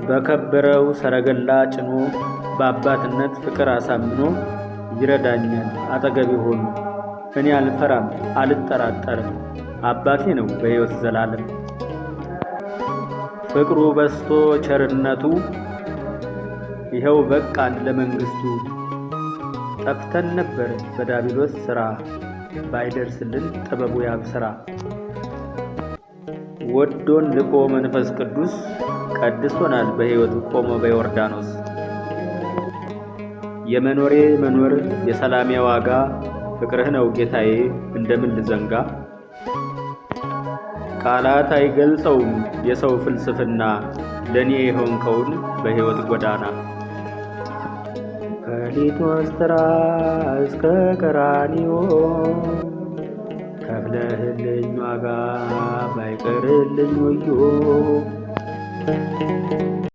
በከበረው ሰረገላ ጭኖ በአባትነት ፍቅር አሳምኖ ይረዳኛል አጠገቤ ሆኖ። እኔ አልፈራም አልጠራጠርም አባቴ ነው በሕይወት ዘላለም። ፍቅሩ በስቶ ቸርነቱ ይኸው በቃን ለመንግሥቱ። ጠፍተን ነበር በዳቢሎስ ሥራ ባይደርስልን ጥበቡ ያብስራ። ወዶን ልኮ መንፈስ ቅዱስ ቀድሶናል በሕይወት ቆሞ በዮርዳኖስ። የመኖሬ መኖር የሰላሜ ዋጋ ፍቅርህ ነው ጌታዬ እንደምን ልዘንጋ። ቃላት አይገልጸውም የሰው ፍልስፍና ለኔ የሆንከውን በሕይወት ጎዳና። ከሊቶስትራ እስከ ቀራንዮ ከፍለህልኝ ዋጋ ባይቀርልኝ ወዮ።